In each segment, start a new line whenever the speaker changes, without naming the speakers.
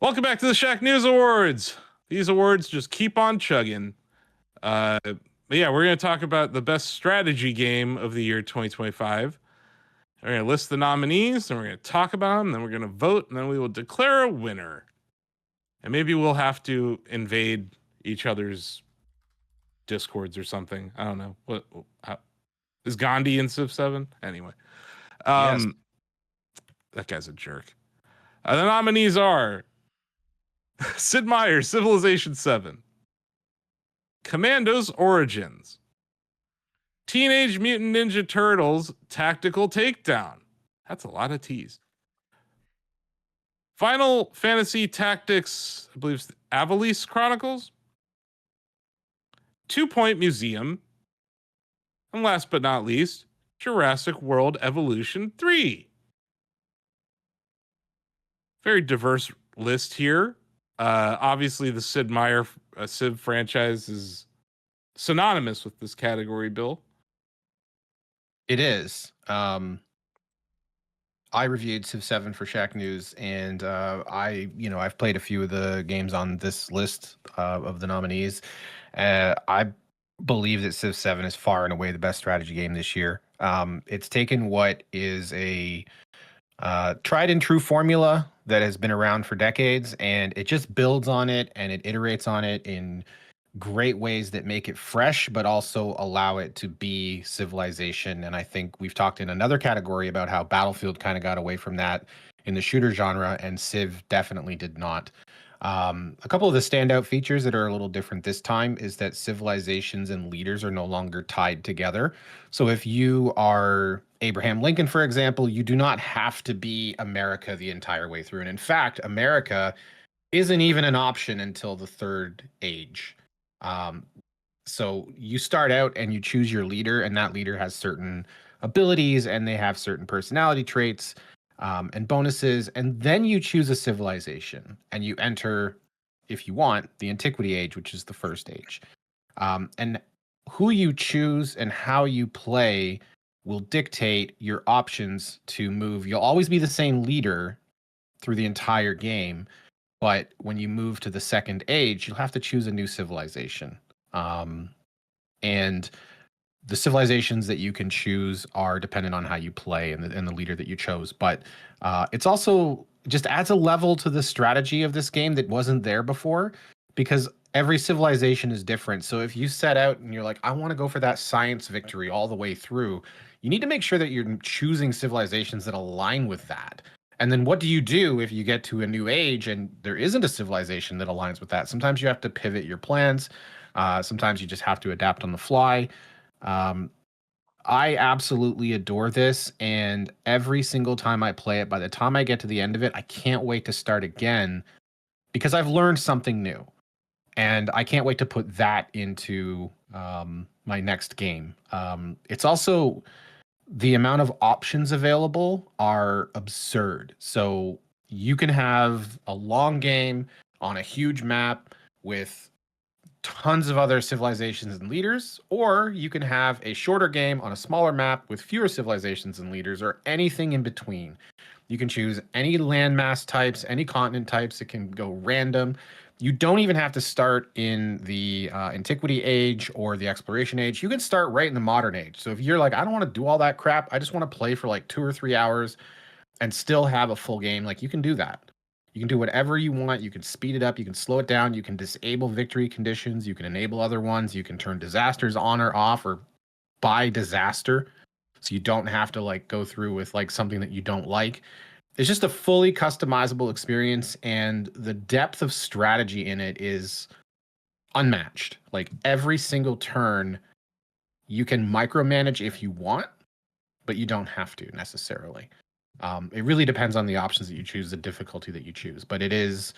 Welcome back to the Shacknews Awards. These awards just keep on chugging. But yeah, we're going to talk about the best strategy game of the year 2025. We're going to list the nominees, and we're going to talk about them, then we're going to vote, and then we will declare a winner. And maybe we'll have to invade each other's discords or something. I don't know. How, is Gandhi in Civ 7? Anyway.
Yes.
That guy's a jerk. The nominees are Sid Meier, Civilization 7. Commandos Origins. Teenage Mutant Ninja Turtles Tactical Takedown. That's a lot of T's. Final Fantasy Tactics, I believe it's the Avalice Chronicles. 2 Point Museum. And last but not least, Jurassic World Evolution 3. Very diverse list here. Obviously, the Sid Meier Civ franchise is synonymous with this category, Bill.
It is. I reviewed Civ 7 for Shacknews, and I've played a few of the games on this list of the nominees. I believe that Civ 7 is far and away the best strategy game this year. It's taken what is a tried and true formula that has been around for decades, and it just builds on it and it iterates on it in great ways that make it fresh, but also allow it to be Civilization. And I think we've talked in another category about how Battlefield kind of got away from that in the shooter genre, and Civ definitely did not. A couple of the standout features that are a little different this time is that civilizations and leaders are no longer tied together. So if you are Abraham Lincoln, for example, you do not have to be America the entire way through. And in fact, America isn't even an option until the Third Age. So you start out and you choose your leader, and that leader has certain abilities and they have certain personality traits and bonuses. And then you choose a civilization and you enter, if you want, the Antiquity Age, which is the first age. And who you choose and how you play will dictate your options to move. You'll always be the same leader through the entire game. But when you move to the second age, you'll have to choose a new civilization. And the civilizations that you can choose are dependent on how you play and the leader that you chose. But it's also just adds a level to the strategy of this game that wasn't there before, because every civilization is different. So if you set out and you're like, I want to go for that science victory all the way through, you need to make sure that you're choosing civilizations that align with that. And then what do you do if you get to a new age and there isn't a civilization that aligns with that? Sometimes you have to pivot your plans. Sometimes you just have to adapt on the fly. I absolutely adore this, and every single time I play it, by the time I get to the end of it, I can't wait to start again because I've learned something new. And I can't wait to put that into my next game. It's also, the amount of options available are absurd. So you can have a long game on a huge map with tons of other civilizations and leaders, or you can have a shorter game on a smaller map with fewer civilizations and leaders, or anything in between. You can choose any landmass types, any continent types. It can go random. You don't even have to start in the Antiquity Age or the Exploration Age. You can start right in the Modern Age. So if you're like, I don't want to do all that crap, I just want to play for like 2 or 3 hours and still have a full game, like you can do that. You can do whatever you want. You can speed it up. You can slow it down. You can disable victory conditions. You can enable other ones. You can turn disasters on or off or buy disaster. So you don't have to like go through with like something that you don't like. It's just a fully customizable experience, and the depth of strategy in it is unmatched. Like every single turn, you can micromanage if you want, but you don't have to necessarily. It really depends on the options that you choose, the difficulty that you choose. But it is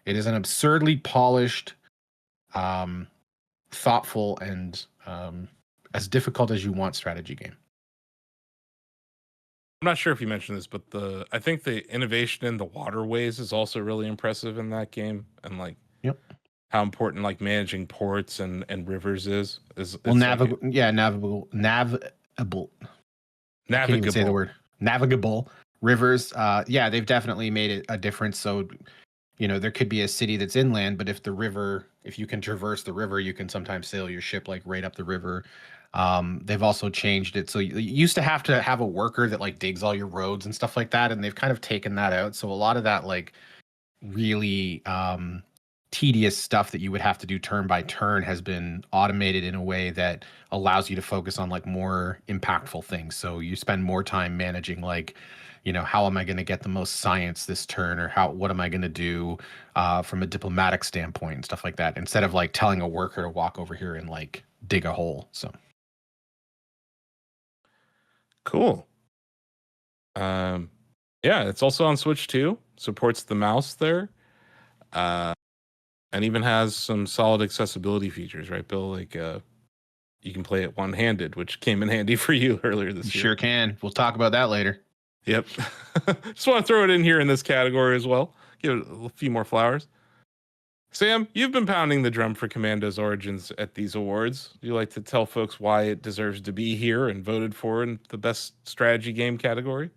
an absurdly polished, thoughtful, and as difficult as you want strategy game.
I'm not sure if you mentioned this, but I think the innovation in the waterways is also really impressive in that game, and like how important like managing ports and rivers is.
Well, navigable. I can't even say the word navigable rivers. Yeah, they've definitely made it a difference. So there could be a city that's inland, but if you can traverse the river, you can sometimes sail your ship like right up the river. They've also changed it. So you used to have a worker that like digs all your roads and stuff like that, and they've kind of taken that out. So a lot of that like really tedious stuff that you would have to do turn by turn has been automated in a way that allows you to focus on like more impactful things. So you spend more time managing like, how am I going to get the most science this turn, or what am I going to do from a diplomatic standpoint and stuff like that, instead of like telling a worker to walk over here and like dig a hole. So
Cool. Yeah, it's also on Switch too. Supports the mouse there. And even has some solid accessibility features, right, Bill? Like you can play it one-handed, which came in handy for you earlier this year.
Sure can. We'll talk about that later.
Yep. Just want to throw it in here in this category as well. Give it a few more flowers. Sam, you've been pounding the drum for Commandos Origins at these awards. Do you like to tell folks why it deserves to be here and voted for in the best strategy game category?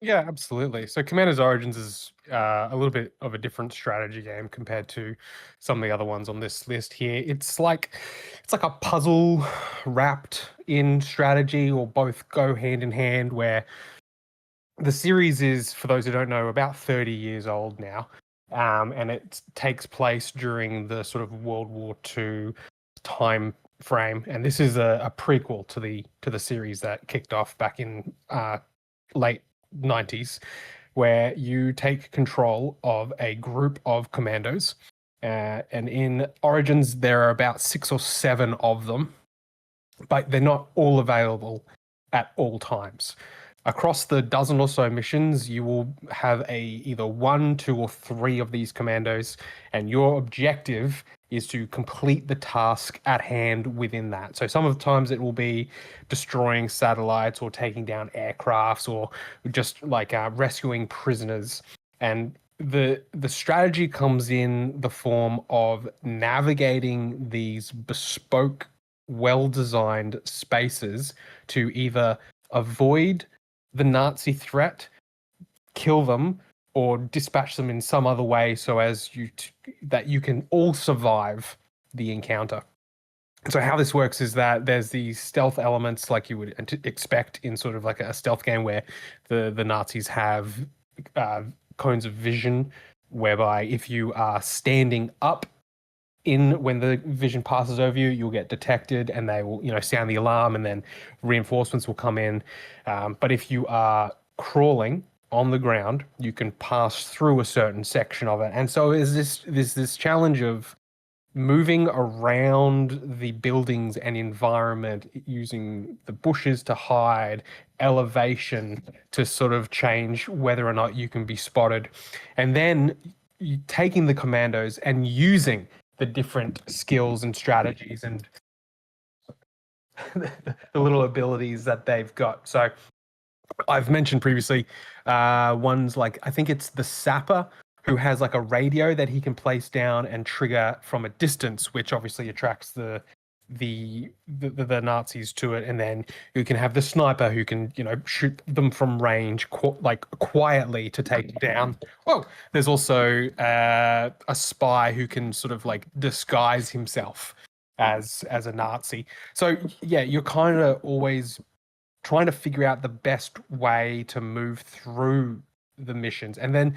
Yeah, absolutely. So Commandos Origins is a little bit of a different strategy game compared to some of the other ones on this list here. It's like a puzzle wrapped in strategy, or both go hand in hand, where the series is, for those who don't know, about 30 years old now. And it takes place during the sort of World War II time frame. And this is a prequel to the series that kicked off back in late 90s, where you take control of a group of commandos, and in Origins there are about 6 or 7 of them, but they're not all available at all times. Across the dozen or so missions, you will have either 1, 2, or 3 of these commandos, and your objective is to complete the task at hand within that. So some of the times it will be destroying satellites or taking down aircrafts, or just like rescuing prisoners. And the strategy comes in the form of navigating these bespoke, well-designed spaces to either avoid the Nazi threat, kill them, or dispatch them in some other way so as that you can all survive the encounter. So how this works is that there's these stealth elements like you would expect in sort of like a stealth game, where the Nazis have cones of vision, whereby if you are standing up when the vision passes over you, you'll get detected, and they will, sound the alarm, and then reinforcements will come in. But if you are crawling on the ground, you can pass through a certain section of it. And so there's this challenge of moving around the buildings and environment, using the bushes to hide, elevation to sort of change whether or not you can be spotted, and then you taking the commandos and using the different skills and strategies and the little abilities that they've got. So I've mentioned previously ones like, I think it's the sapper, who has like a radio that he can place down and trigger from a distance, which obviously attracts the Nazis to it. And then you can have the sniper, who can shoot them from range quietly to take down. Well, there's also a spy who can sort of like disguise himself as a Nazi. So yeah, you're kind of always trying to figure out the best way to move through the missions. And then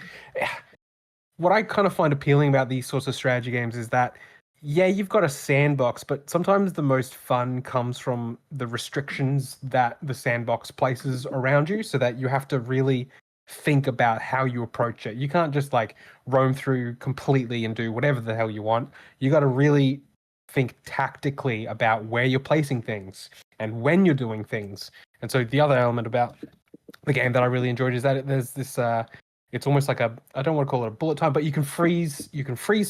what I kind of find appealing about these sorts of strategy games is that, yeah, you've got a sandbox, but sometimes the most fun comes from the restrictions that the sandbox places around you, so that you have to really think about how you approach it. You can't just like roam through completely and do whatever the hell you want. You got to really think tactically about where you're placing things and when you're doing things. And so the other element about the game that I really enjoyed is that there's this it's almost like I don't want to call it a bullet time, but you can freeze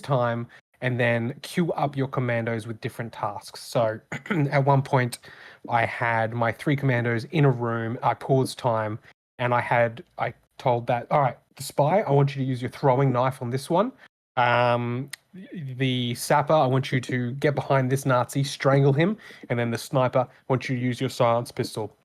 time and then queue up your commandos with different tasks. So at one point I had my 3 commandos in a room. I paused time, and I told that, all right, the spy, I want you to use your throwing knife on this one. The sapper, I want you to get behind this Nazi, strangle him. And then the sniper, I want you to use your silence pistol.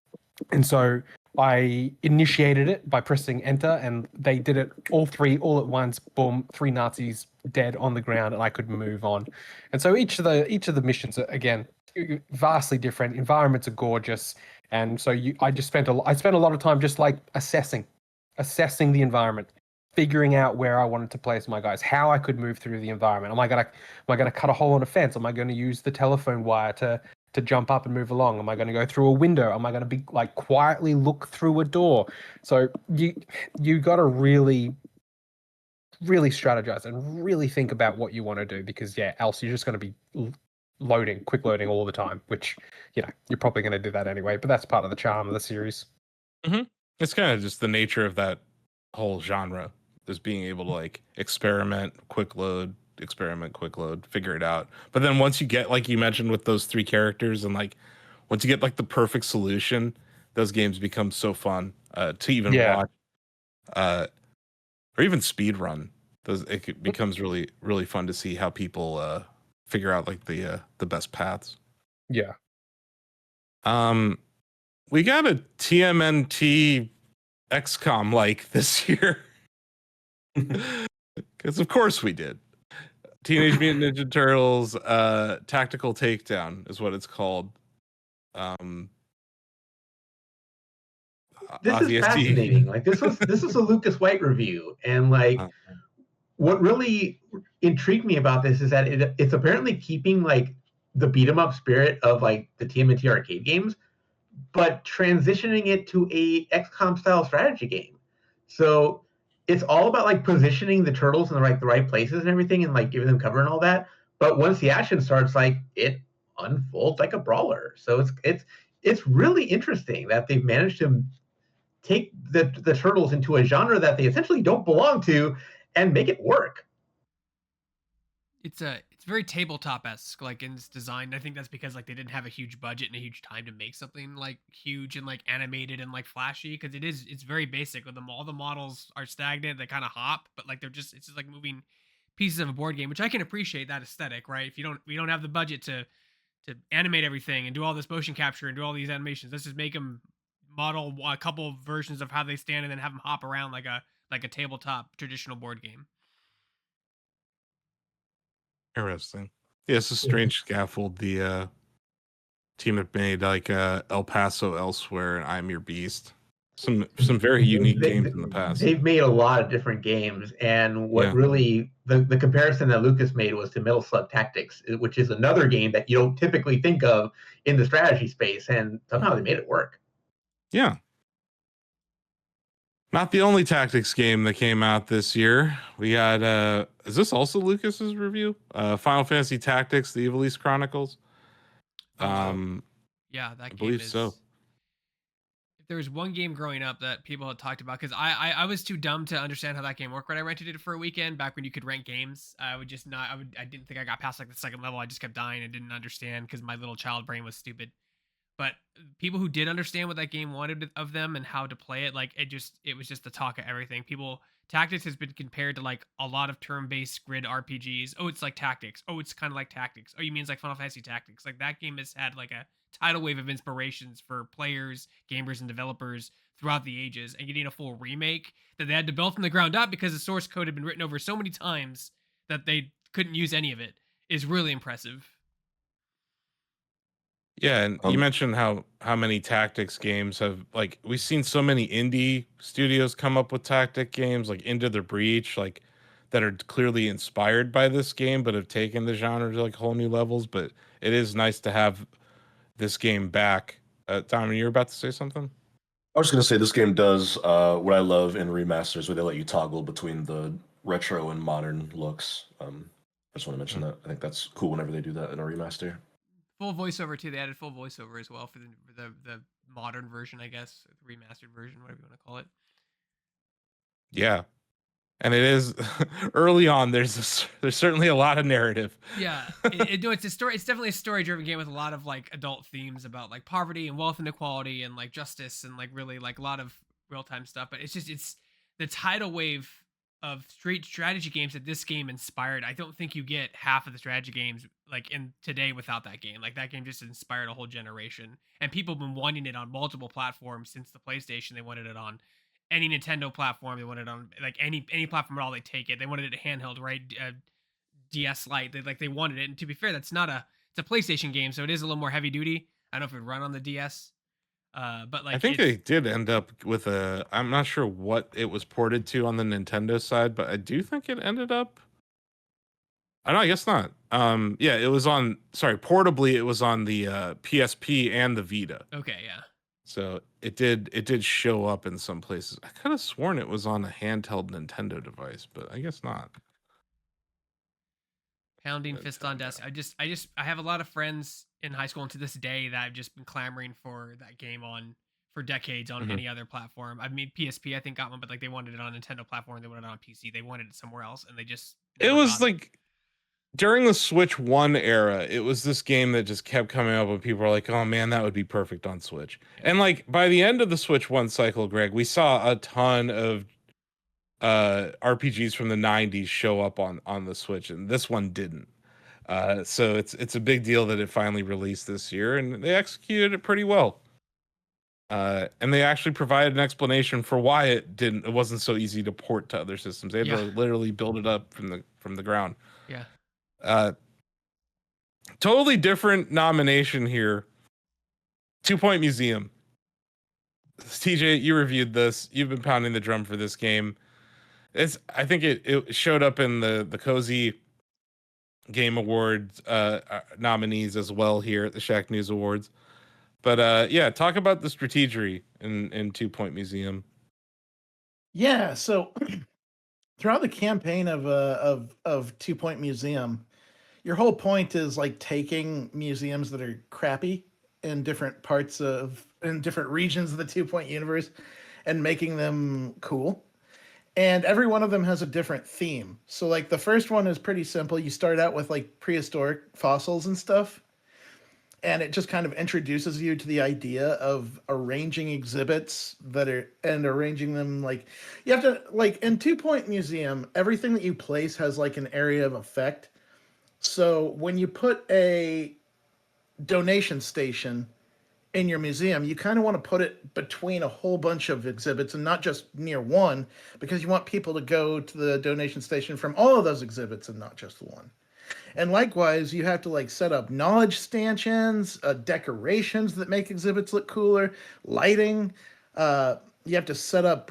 And so I initiated it by pressing enter, and they did it all three all at once. Boom, 3 Nazis dead on the ground, and I could move on. And so each of the missions are, again, vastly different. Environments are gorgeous, and so I spent a lot of time just like assessing the environment, figuring out where I wanted to place my guys, how I could move through the environment. Am I gonna cut a hole in a fence? Am I going to use the telephone wire to jump up and move along? Am I going to go through a window? Am I going to be like quietly look through a door? So you got to really strategize and really think about what you want to do, because else you're just going to be quick loading all the time, which you're probably going to do that anyway. But that's part of the charm of the series.
It's kind of just the nature of that whole genre, is being able to like experiment, quick load, figure it out. But then once you get, like you mentioned with those 3 characters, and like once you get like the perfect solution, those games become so fun to even watch, or even speed run. Becomes really, really fun to see how people figure out like the best paths.
Yeah.
We got a TMNT XCOM like this year. Because of course we did. Teenage Mutant Ninja Turtles Tactical Takedown is what it's called.
This is fascinating. Like this is a Lucas White review, and like what really intrigued me about this is that it's apparently keeping like the beat 'em up spirit of like the TMNT arcade games, but transitioning it to a XCOM style strategy game. So it's all about like positioning the turtles in the right places and everything, and like giving them cover and all that. But once the action starts, like it unfolds like a brawler. So it's really interesting that they've managed to take the turtles into a genre that they essentially don't belong to and make it work.
It's very tabletop-esque, like in its design. I think that's because like they didn't have a huge budget and a huge time to make something like huge and like animated and like flashy, because it's very basic. With them, all the models are stagnant, they kind of hop, but like it's just like moving pieces of a board game, which I can appreciate that aesthetic, right? If we don't have the budget to animate everything and do all this motion capture and do all these animations, let's just make them model a couple of versions of how they stand and then have them hop around like a tabletop traditional board game.
Interesting. Yeah, it's a strange scaffold. The team had made like El Paso Elsewhere and I'm Your Beast. Some very unique games in the past.
They've made a lot of different games, and what really the comparison that Lucas made was to Metal Slug Tactics, which is another game that you don't typically think of in the strategy space, and somehow they made it work.
Yeah. Not the only tactics game that came out this year. We got is this also Lucas's review? Final Fantasy Tactics: The Ivalice Chronicles.
Yeah, that
I
game
believe
is
so.
If there was one game growing up that people had talked about, because I was too dumb to understand how that game worked when I rented it for a weekend back when you could rent games. I didn't think I got past like the second level. I just kept dying and didn't understand because my little child brain was stupid. But people who did understand what that game wanted of them and how to play it, like it was just the talk of everything. Tactics has been compared to like a lot of turn-based grid RPGs. Oh, it's like Tactics. Oh, it's kind of like Tactics. Oh, you mean it's like Final Fantasy Tactics? Like that game has had like a tidal wave of inspirations for players, gamers, and developers throughout the ages. And getting a full remake that they had to build from the ground up because the source code had been written over so many times that they couldn't use any of it is really impressive.
Yeah, and you mentioned how many tactics games have, like, we've seen so many indie studios come up with tactic games like Into the Breach, like that are clearly inspired by this game but have taken the genre to like whole new levels. But it is nice to have this game back. Tom, you're about to say something?
I was just gonna say this game does what I love in remasters, where they let you toggle between the retro and modern looks. I just want to mention that. I think that's cool whenever they do that in a remaster.
Full voiceover too. They added full voiceover as well for the modern version, I guess, the remastered version, whatever you want to call it.
Yeah, and it is early on. There's certainly a lot of narrative.
Yeah, it's a story. It's definitely a story-driven game with a lot of like adult themes about like poverty and wealth inequality and like justice and like really like a lot of real-time stuff. But it's the tidal wave street strategy games that this game inspired. I don't think you get half of the strategy games like in today without that game. Like that game just inspired a whole generation, and people have been wanting it on multiple platforms since the PlayStation. They wanted it on any Nintendo platform. They wanted it on like any platform at all. They take it. They wanted it handheld, right? DS Lite. They wanted it. And to be fair, it's a PlayStation game, so it is a little more heavy duty. I don't know if it would run on the DS. But like
I think they did end up with a. I'm not sure what it was ported to on the Nintendo side, but I do think it ended up. I don't know, I guess not. Yeah, it was on. Sorry, portably, it was on the PSP and the Vita.
Okay, yeah.
So it did show up in some places. I could have sworn it was on a handheld Nintendo device, but I guess not.
Pounding fist on desk. I have a lot of friends in high school and to this day that have just been clamoring for that game for decades on any other platform. I mean, PSP I think got one, but like they wanted it on a Nintendo platform, they wanted it on PC, they wanted it somewhere else, and they just
it was like during the Switch 1 era, it was this game that just kept coming up, and people were like, "Oh man, that would be perfect on Switch." Yeah. And like by the end of the Switch 1 cycle, Greg, we saw a ton of RPGs from the 90s show up on the Switch, and this one didn't. So it's a big deal that it finally released this year, and they executed it pretty well. And they actually provided an explanation for why it wasn't so easy to port to other systems. They had to literally build it up from the ground.
Yeah.
Totally different nomination here. 2 Point Museum. TJ, you reviewed this. You've been pounding the drum for this game. I think it showed up in the Cozy Game Awards nominees as well here at the Shacknews Awards. But yeah, talk about the strategery in 2 Point Museum.
Yeah, so throughout the campaign of 2 Point Museum, your whole point is like taking museums that are crappy in different different regions of the 2 Point universe and making them cool. And every one of them has a different theme. So like the first one is pretty simple. You start out with like prehistoric fossils and stuff. And it just kind of introduces you to the idea of arranging exhibits and arranging them like you have to like in 2 Point Museum, everything that you place has like an area of effect. So when you put a donation station in your museum, you kind of want to put it between a whole bunch of exhibits and not just near one, because you want people to go to the donation station from all of those exhibits and not just one. And likewise, you have to like set up knowledge stanchions, decorations that make exhibits look cooler, lighting. You have to set up,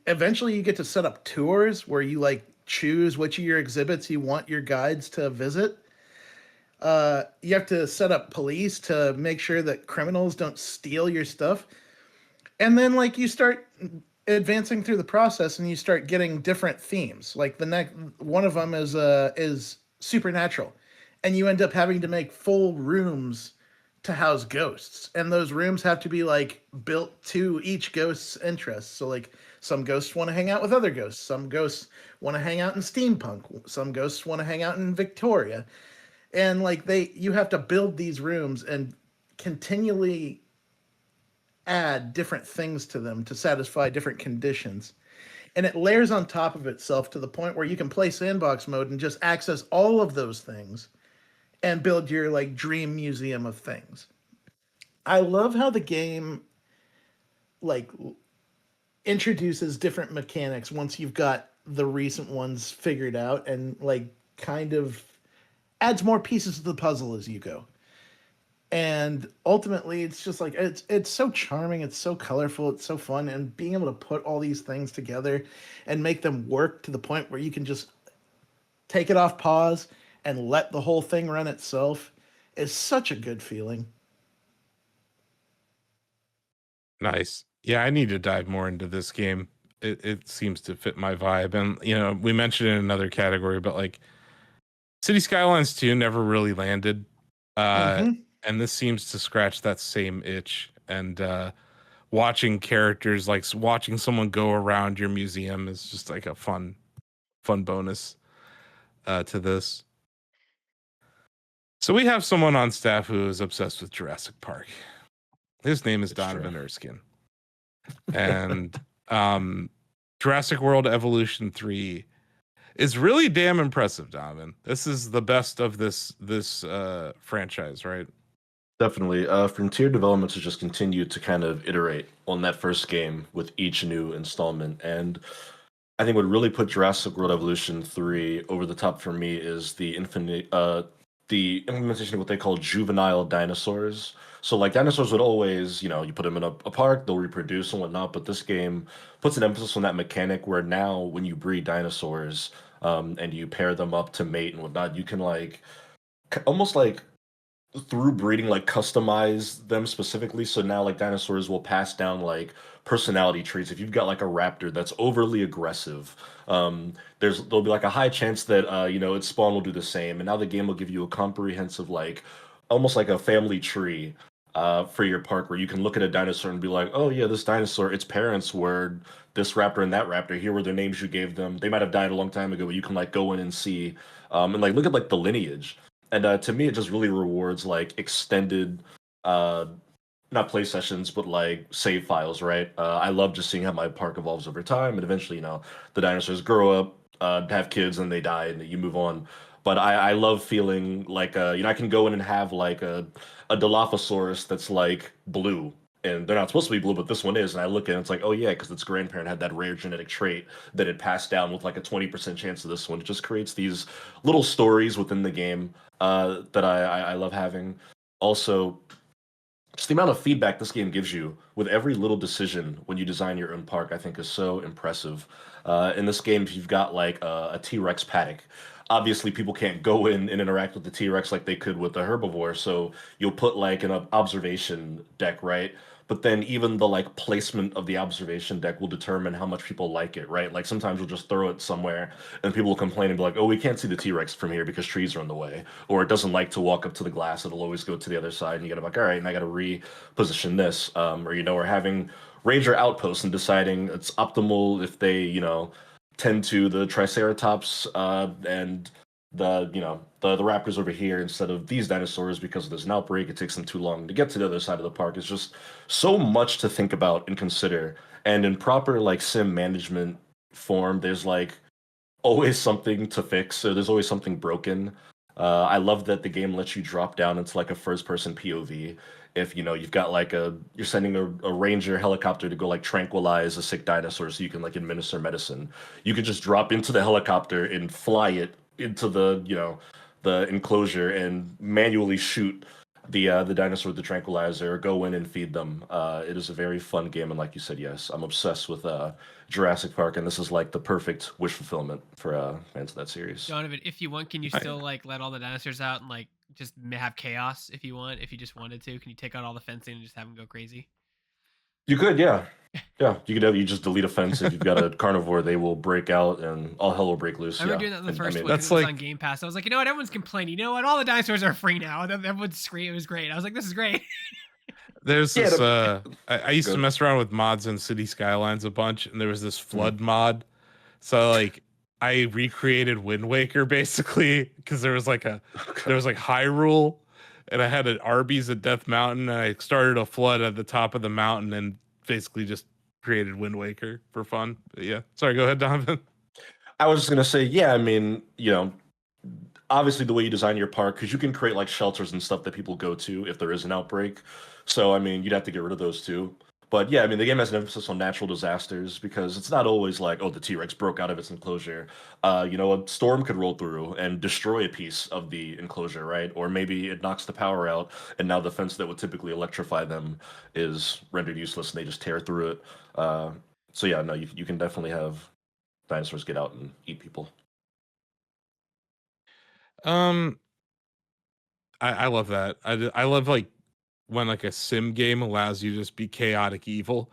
eventually you get to set up tours where you like choose which of your exhibits you want your guides to visit. You have to set up police to make sure that criminals don't steal your stuff. And then like you start advancing through the process and you start getting different themes. Like the next one of them is supernatural. And you end up having to make full rooms to house ghosts. And those rooms have to be like built to each ghost's interests. So like some ghosts want to hang out with other ghosts. Some ghosts want to hang out in steampunk. Some ghosts want to hang out in Victoria. And like you have to build these rooms and continually add different things to them to satisfy different conditions. And it layers on top of itself to the point where you can play sandbox mode and just access all of those things and build your like dream museum of things. I love how the game like introduces different mechanics once you've got the recent ones figured out, and like kind of adds more pieces to the puzzle as you go. And ultimately, it's just like it's so charming, it's so colorful, it's so fun, and being able to put all these things together and make them work to the point where you can just take it off pause and let the whole thing run itself is such a good feeling.
Nice. Yeah, I need to dive more into this game. It seems to fit my vibe. And you know, we mentioned it in another category, but like City Skylines 2 never really landed. And this seems to scratch that same itch. And watching characters, like watching someone go around your museum is just like a fun bonus to this. So we have someone on staff who is obsessed with Jurassic Park. His name is Donovan Erskine. And Jurassic World Evolution 3 is really damn impressive, Donovan. This is the best of this franchise, right?
Definitely. Frontier Developments has just continued to kind of iterate on that first game with each new installment. And I think what really put Jurassic World Evolution 3 over the top for me is the implementation of what they call juvenile dinosaurs. So like dinosaurs would always, you put them in a park, they'll reproduce and whatnot, but this game puts an emphasis on that mechanic where now when you breed dinosaurs, and you pair them up to mate and whatnot, you can like almost like through breeding like customize them specifically, so now like dinosaurs will pass down like personality traits. If you've got like a raptor that's overly aggressive, there'll be like a high chance that its spawn will do the same, and now the game will give you a comprehensive like almost like a family tree for your park, where you can look at a dinosaur and be like, oh yeah, this dinosaur, its parents were this raptor and that raptor, here were the names you gave them, they might have died a long time ago, but you can like go in and see and like look at like the lineage. And to me, it just really rewards like extended, not play sessions, but like save files, right? I love just seeing how my park evolves over time, and eventually, the dinosaurs grow up, have kids, and they die, and you move on. But I love feeling like, I can go in and have like a Dilophosaurus that's like blue, and they're not supposed to be blue, but this one is. And I look at it, it's like, oh yeah, because its grandparent had that rare genetic trait that it passed down with like a 20% chance of this one. It just creates these little stories within the game that I love having. Also, just the amount of feedback this game gives you with every little decision when you design your own park, I think is so impressive. In this game, if you've got like a T-Rex paddock, obviously people can't go in and interact with the T-Rex like they could with the herbivore, so you'll put like an observation deck, right? But then even the like placement of the observation deck will determine how much people like it, right? Like sometimes we'll just throw it somewhere and people will complain and be like, oh, we can't see the T-Rex from here because trees are in the way, or it doesn't like to walk up to the glass, it'll always go to the other side, and you gotta be like, all right, and I gotta reposition this. Or having ranger outposts and deciding it's optimal if they, tend to the Triceratops and the raptors over here instead of these dinosaurs because there's an outbreak. It takes them too long to get to the other side of the park. It's just so much to think about and consider. And in proper like sim management form, there's like always something to fix. So there's always something broken. I love that the game lets you drop down into like a first person POV. If you've got like you're sending a ranger helicopter to go like tranquilize a sick dinosaur so you can like administer medicine, you can just drop into the helicopter and fly it into the enclosure and manually shoot the dinosaur with the tranquilizer, or go in and feed them. It is a very fun game, and like you said, yes, I'm obsessed with Jurassic Park, and this is like the perfect wish fulfillment for fans of that series.
Donovan, if you want, can you still like let all the dinosaurs out and like just have chaos if you want? If you just wanted to, can you take out all the fencing and just have them go crazy?
You could, yeah. Yeah, you just delete a fence. If you've got a carnivore, they will break out and all hell will break loose.
I remember doing that in the first one.
that's
It was
like-
on Game Pass. I was like, you know what? Everyone's complaining. You know what? All the dinosaurs are free now. And everyone's screaming. It was great. I was like, this is great.
There's
Yeah,
this. I used to
Good.
mess around with mods in City Skylines a bunch, and there was this flood mod. So like, I recreated Wind Waker basically because there was like Hyrule, and I had an Arby's at Death Mountain, and I started a flood at the top of the mountain, and basically just created Wind Waker for fun. But yeah, sorry, go ahead, Donovan.
I was just gonna say, yeah, I mean, obviously the way you design your park, because you can create like shelters and stuff that people go to if there is an outbreak. So I mean, you'd have to get rid of those too. But yeah, I mean, the game has an emphasis on natural disasters because it's not always like, oh, the T-Rex broke out of its enclosure. A storm could roll through and destroy a piece of the enclosure, right? Or maybe it knocks the power out, and now the fence that would typically electrify them is rendered useless, and they just tear through it. So yeah, no, you can definitely have dinosaurs get out and eat people.
I love that. I love like when like a sim game allows you to just be chaotic evil.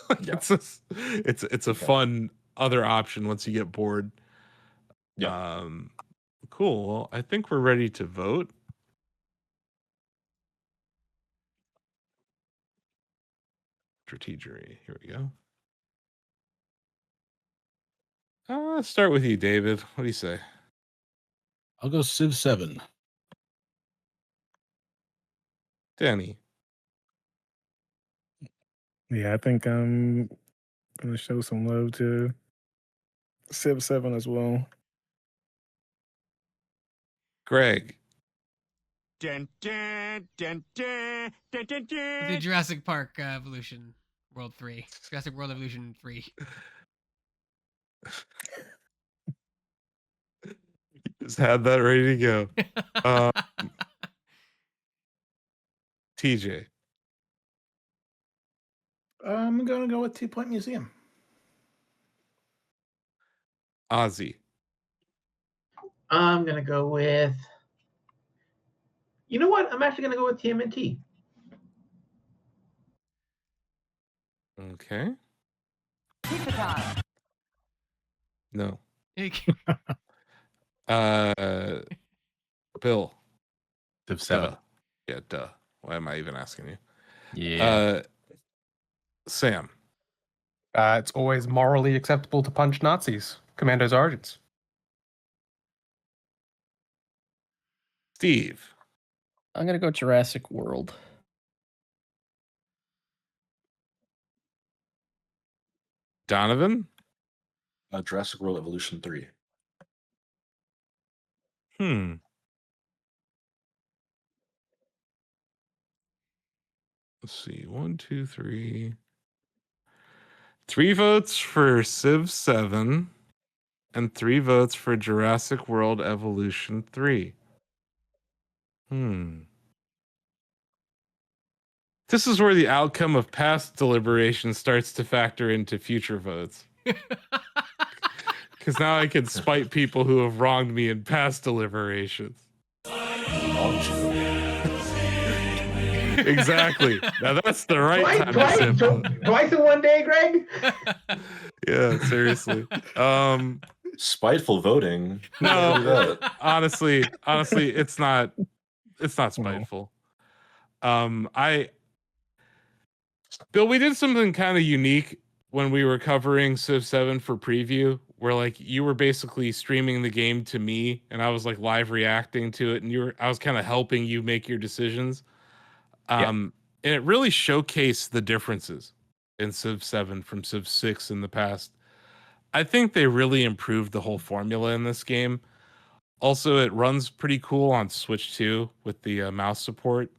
Like,
Yeah.
it's a
Okay.
fun other option once you get bored.
Yeah.
Cool. Well, I think we're ready to vote. Strategery. Here we go. Let's start with you, David. What do you say?
I'll go Civ 7.
Danny.
Yeah, I think I'm Gonna show some love to Civ 7 as well.
Greg.
The Jurassic Park Evolution World 3. Jurassic World Evolution 3.
Just had that ready to go. TJ.
I'm gonna go with 2 Point Museum.
Ozzy.
I'm gonna go with. You know what? I'm actually gonna go with TMNT.
Okay. No. Bill.
Civ 7.
Duh. Yeah, duh. Why am I even asking you?
Yeah.
Sam.
It's always morally acceptable to punch Nazis. Commandos Origins.
Steve.
I'm gonna go Jurassic World.
Donovan.
Jurassic World Evolution 3.
Let's see. 1, 2, 3. 3 votes for Civ 7 and 3 votes for Jurassic World Evolution 3. This is where the outcome of past deliberations starts to factor into future votes. Because now I can spite people who have wronged me in past deliberations. Exactly. Now that's the right time.
Twice in one day, Greg?
Yeah, seriously.
Spiteful voting.
No, honestly, it's not spiteful. Bill, we did something kind of unique when we were covering Civ 7 for preview, where like you were basically streaming the game to me and I was like live reacting to it, and I was kind of helping you make your decisions. And it really showcased the differences in Civ 7 from Civ 6 in the past. I think they really improved the whole formula in this game. Also, it runs pretty cool on Switch 2 with the mouse support.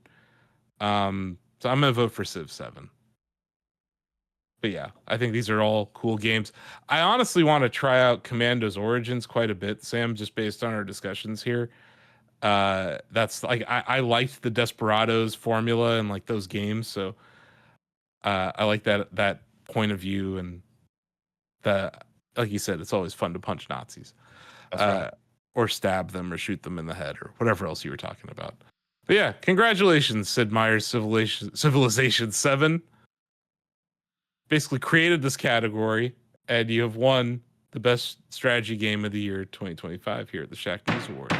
So I'm gonna vote for Civ 7. But yeah, I think these are all cool games. I honestly want to try out Commandos Origins quite a bit, Sam, just based on our discussions here. That's like I liked the Desperados formula and like those games, so I like that point of view, and that, like you said, it's always fun to punch Nazis.
That's right.
Or stab them or shoot them in the head or whatever else you were talking about. But yeah, congratulations, Sid Meier's Civilization 7. Basically created this category, and you have won the best strategy game of the year 2025 here at the Shacknews Awards.